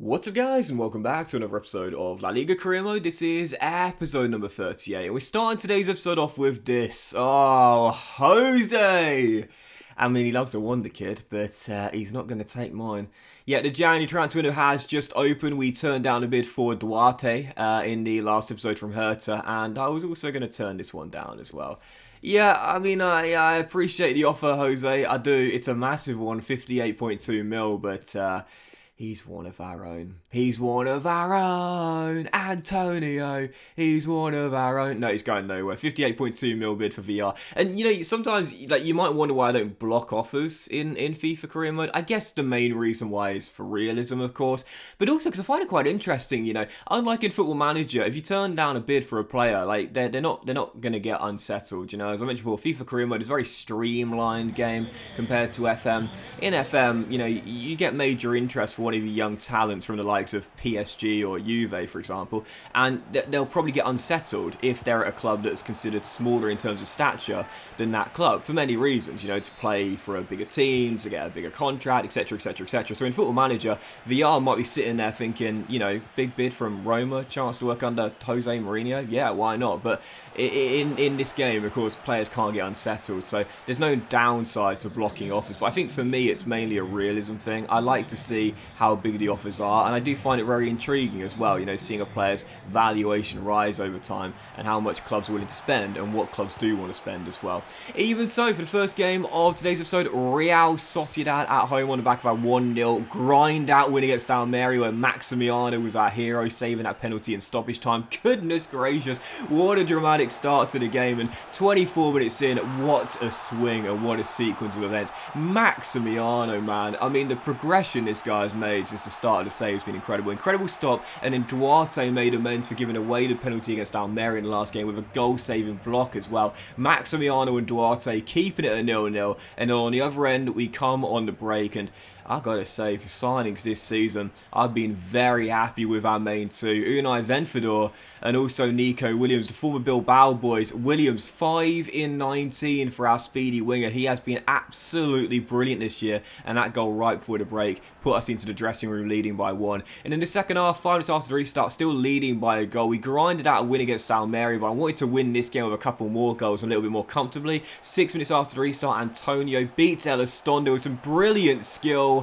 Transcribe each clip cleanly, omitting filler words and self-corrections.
What's up guys, and welcome back to another episode of La Liga Career Mode. This is episode number 38 and we're starting today's episode off with this. Oh, Jose! I mean, he loves a Wonderkid, but he's not going to take mine. Yeah, the January transfer window has just opened. We turned down a bid for Duarte in the last episode from Hertha, and I was also going to turn this one down as well. Yeah, I mean, I appreciate the offer, Jose. I do. It's a massive one, 58.2 mil, but he's one of our own. He's one of our own. Antonio. He's one of our own. No, he's going nowhere. 58.2 mil bid for VR. And, you know, sometimes like you might wonder why I don't block offers in FIFA career mode. I guess the main reason why is for realism, of course. But also because I find it quite interesting, you know. Unlike in Football Manager, if you turn down a bid for a player, like, they're not going to get unsettled, you know. As I mentioned before, FIFA career mode is a very streamlined game compared to FM. In FM, you know, you get major interest for one of your young talents from the likes of PSG or Juve, for example, and they'll probably get unsettled if they're at a club that's considered smaller in terms of stature than that club, for many reasons, you know, to play for a bigger team, to get a bigger contract, etc, etc, etc. So in Football Manager, VR might be sitting there thinking, you know, big bid from Roma, chance to work under Jose Mourinho, yeah, why not? But in this game, of course, players can't get unsettled, so there's no downside to blocking offers. But I think for me, it's mainly a realism thing. I like to see how big the offers are, and I do find it very intriguing as well, you know, seeing a player's valuation rise over time and how much clubs are willing to spend and what clubs do want to spend as well. Even so, for the first game of today's episode, Real Sociedad at home on the back of our 1-0 grind out win against Almeria, where Maximiano was our hero, saving that penalty in stoppage time. Goodness gracious, what a dramatic start to the game, and 24 minutes in, what a swing and what a sequence of events. Maximiano, man, I mean, the progression this guy's made since the start of the save has been incredible. Incredible stop, and then Duarte made amends for giving away the penalty against Almeria in the last game with a goal-saving block as well. Maximiano and Duarte keeping it at 0-0, and on the other end we come on the break, and I gotta say, for signings this season, I've been very happy with our main two, Unai Venfador and also Nico Williams, the former Bilbao boys. Williams, 5 in 19 for our speedy winger. He has been absolutely brilliant this year, and that goal right before the break put us into the dressing room leading by 1. And in the second half, 5 minutes after the restart, still leading by a goal. We grinded out a win against Almeria, but I wanted to win this game with a couple more goals a little bit more comfortably. 6 minutes after the restart, Antonio beats Elizondo with some brilliant skill.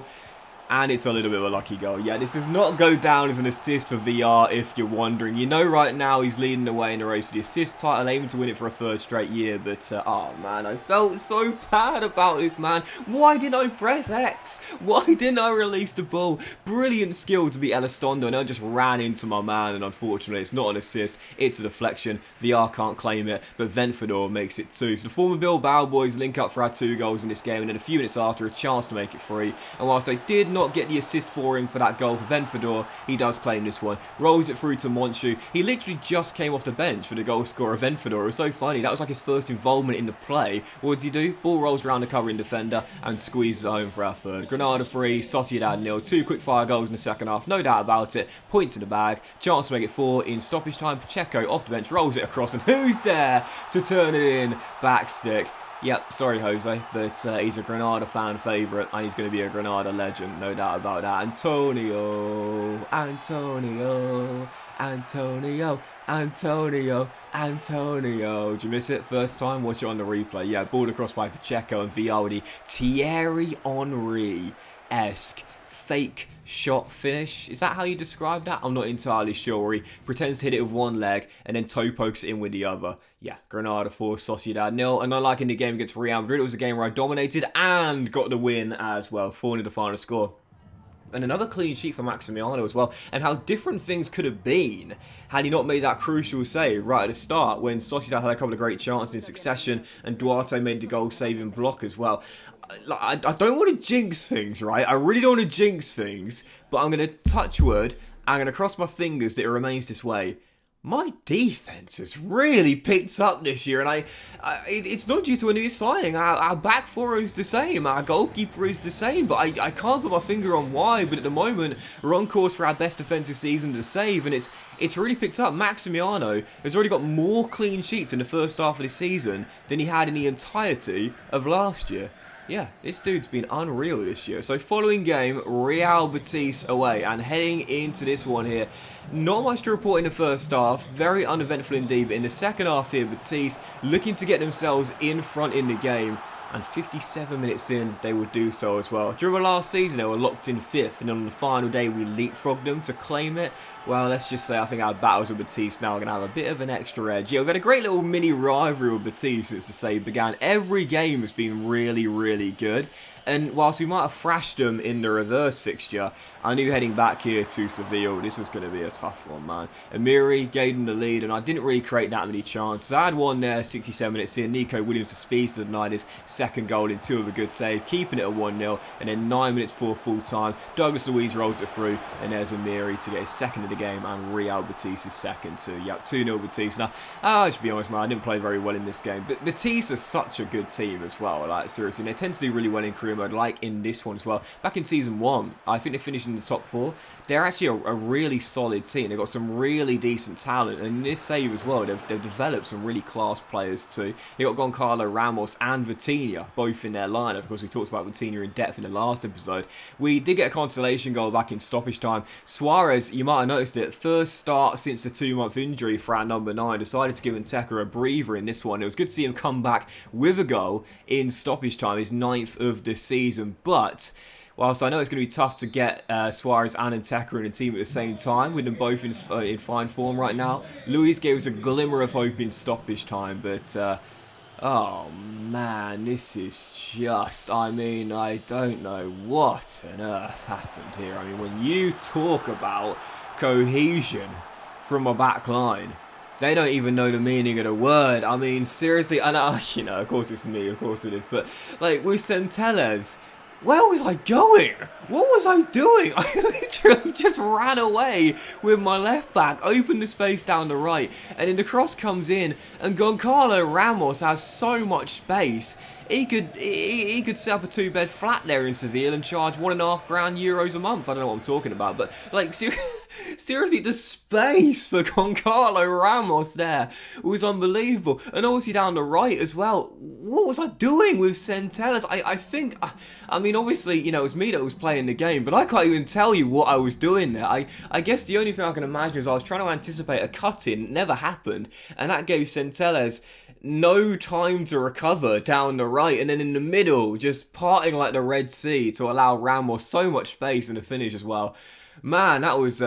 And it's a little bit of a lucky goal. Yeah, this does not go down as an assist for VR, if you're wondering. You know right now he's leading the way in the race for the assist title, aiming to win it for a 3rd straight year. But, oh man, I felt so bad about this, man. Why didn't I press X? Why didn't I release the ball? Brilliant skill to beat Elizondo, and I just ran into my man, and unfortunately it's not an assist, it's a deflection. VR can't claim it, but Venfador makes it 2. So the former Bilbao boys link up for our 2 goals in this game, and then a few minutes after, a chance to make it 3. And whilst I did not get the assist for him for that goal for Venfador, he does claim this one. Rolls it through to Monchu. He literally just came off the bench for the goal scorer, Venfador. It was so funny. That was like his first involvement in the play. What does he do? Ball rolls around the covering defender and squeezes it home for our 3rd. Granada 3, Sociedad 0. 2 quick fire goals in the second half. No doubt about it. Points in the bag. Chance to make it 4 in stoppage time. Pacheco off the bench, rolls it across, and who's there to turn it in? Backstick. Yep, sorry Jose, but he's a Granada fan favourite, and he's going to be a Granada legend, no doubt about that. Antonio, Antonio, Antonio, Antonio, Antonio. Did you miss it first time? Watch it on the replay. Yeah, ball across by Pacheco, and VR with the Thierry Henry-esque fake shot finish. Is that how you describe that? I'm not entirely sure. Where he pretends to hit it with one leg and then toe pokes it in with the other. Yeah, Granada 4, Sociedad 0. And unlike in the game against Real Madrid, it was a game where I dominated and got the win as well. 4-0 the final score. And another clean sheet for Maximiano as well, and how different things could have been had he not made that crucial save right at the start when Sociedad had a couple of great chances in succession and Duarte made the goal-saving block as well. I don't want to jinx things, right? I really don't want to jinx things, but I'm going to touch wood, I'm going to cross my fingers that it remains this way. My defense has really picked up this year, and it's not due to a new signing. Our back four is the same, our goalkeeper is the same, but I can't put my finger on why. But at the moment, we're on course for our best defensive season to save, and it's really picked up. Maximiano has already got more clean sheets in the first half of the season than he had in the entirety of last year. Yeah, this dude's been unreal this year. So following game, Real Betis away, and heading into this one here, not much to report in the first half, very uneventful indeed, but in the second half here, Betis looking to get themselves in front in the game, and 57 minutes in, they would do so as well. During the last season, they were locked in 5th, and on the final day, we leapfrogged them to claim it. Well, let's just say I think our battles with Betis now are going to have a bit of an extra edge. Yeah, we've had a great little mini rivalry with Betis since the save began. Every game has been really, really good. And whilst we might have thrashed them in the reverse fixture, I knew heading back here to Seville, this was going to be a tough one, man. Amiri gave them the lead, and I didn't really create that many chances. I had one there, 67 minutes in. Nico Williams to speed to deny his second goal in 2 of a good save, keeping it at 1-0. And then 9 minutes before full time, Douglas Luiz rolls it through, and there's Amiri to get his second of the game, and Real Betis' second too. Yep, 2-0 Betis. Now, I should be honest, man, I didn't play very well in this game, but Betis are such a good team as well. Like, seriously, they tend to do really well in career mode, like in this one as well. Back in season 1, I think they finished in the top 4. They're actually a really solid team. They've got some really decent talent, and in this save as well, they've developed some really class players too. You've got Goncalo Ramos and Vitinha, both in their lineup. Of course, we talked about Vitinha in depth in the last episode. We did get a consolation goal back in stoppage time. Suarez, you might have noticed it, first start since the 2-month injury for our number 9, decided to give Nteka a breather in this one. It was good to see him come back with a goal in stoppage time, his 9th of the season. But whilst I know it's going to be tough to get Suarez and Nteka in a team at the same time, with them both in fine form right now, Luis gave us a glimmer of hope in stoppage time, but oh man, this is just, I mean, I don't know what on earth happened here. I mean, when you talk about cohesion from a back line, they don't even know the meaning of the word. I mean, seriously, and you know, of course it's me, of course it is, but like with Centelles, where was I going? What was I doing? I literally just ran away with my left back, opened the space down the right, and then the cross comes in, and Goncalo Ramos has so much space. He could set up a 2-bed flat there in Seville and charge €1,500 a month. I don't know what I'm talking about, but like seriously, the space for Goncalo Ramos there was unbelievable, and obviously down the right as well. What was I doing with Centelles? I think, I mean, obviously, you know, it was me that was playing the game, but I can't even tell you what I was doing there. I guess the only thing I can imagine is I was trying to anticipate a cut-in, never happened, and that gave Centelles no time to recover down the right, and then in the middle, just parting like the Red Sea to allow Ramos so much space in the finish as well. Man, that was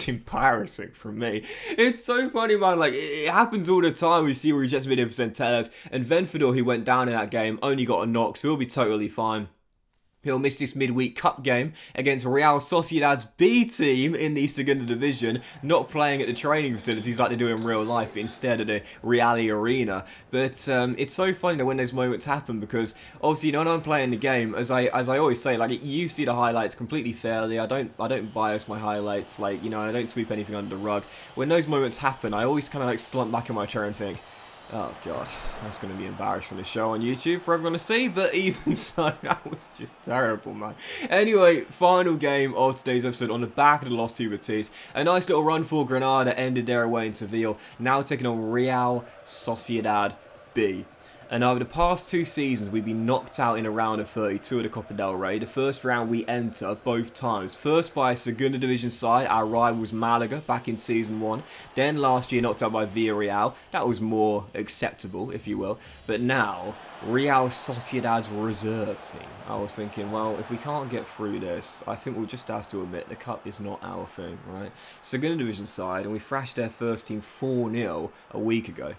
embarrassing for me. It's so funny, man. Like, it happens all the time. We see rejects video of Centelles, and Venfador, who went down in that game, only got a knock, so he'll be totally fine. He'll miss this midweek cup game against Real Sociedad's B team in the Segunda Division, not playing at the training facilities like they do in real life, but instead at the Real Arena. But it's so funny that when those moments happen, because obviously, you know, when I'm playing the game, as I always say, like, you see the highlights completely fairly. I don't bias my highlights, like, you know, I don't sweep anything under the rug. When those moments happen, I always kind of like slump back in my chair and think, oh god, that's going to be embarrassing to show on YouTube for everyone to see, but even so, that was just terrible, man. Anyway, final game of today's episode on the back of the loss to Betis. A nice little run for Granada ended their away in Seville, now taking on Real Sociedad B. And over the past 2 seasons, we've been knocked out in a round of 32 of the Copa del Rey. The first round we enter both times. First by a Segunda Division side, our rivals Malaga, back in Season 1. Then last year knocked out by Villarreal. That was more acceptable, if you will. But now, Real Sociedad's reserve team. I was thinking, well, if we can't get through this, I think we'll just have to admit the cup is not our thing, right? Segunda Division side, and we thrashed their first team 4-0 a week ago.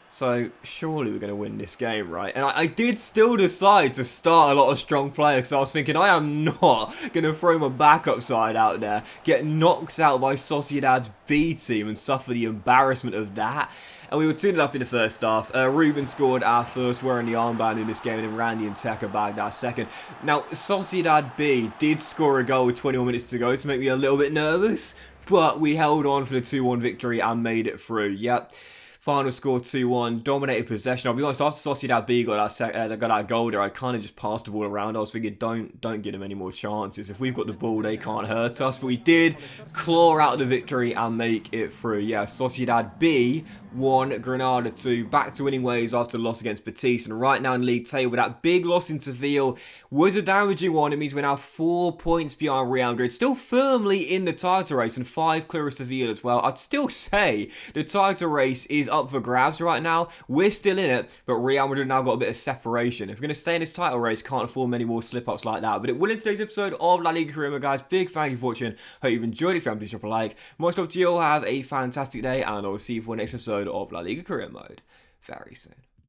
So, surely we're going to win this game, right? And I did still decide to start a lot of strong players, because I was thinking, I am not going to throw my backup side out there, get knocked out by Sociedad's B team and suffer the embarrassment of that. And we were 2-0 up in the first half. Ruben scored our first, wearing the armband in this game, and then Randy and Nteka bagged our second. Now, Sociedad B did score a goal with 21 minutes to go to make me a little bit nervous, but we held on for the 2-1 victory and made it through. Yep. Final score 2-1, dominated possession. I'll be honest, after Sociedad B got that goal there, I kind of just passed the ball around. I was thinking, don't give them any more chances. If we've got the ball, they can't hurt us. But we did claw out the victory and make it through. Yeah, Sociedad B 1, Granada 2, back to winning ways after the loss against Betis, and right now in the league table, that big loss in Seville was a damaging one. It means we're now 4 points behind Real Madrid, still firmly in the title race, and 5 clear of Seville as well. I'd still say the title race is up for grabs right now. We're still in it, but Real Madrid now got a bit of separation. If we're going to stay in this title race, can't afford many more slip-ups like that. But it will end today's episode of La Liga Career, guys. Big thank you for watching. Hope you've enjoyed it. If you haven't, please drop a like. Much love to you all. Have a fantastic day, and I'll see you for the next episode of La Liga Career Mode very soon.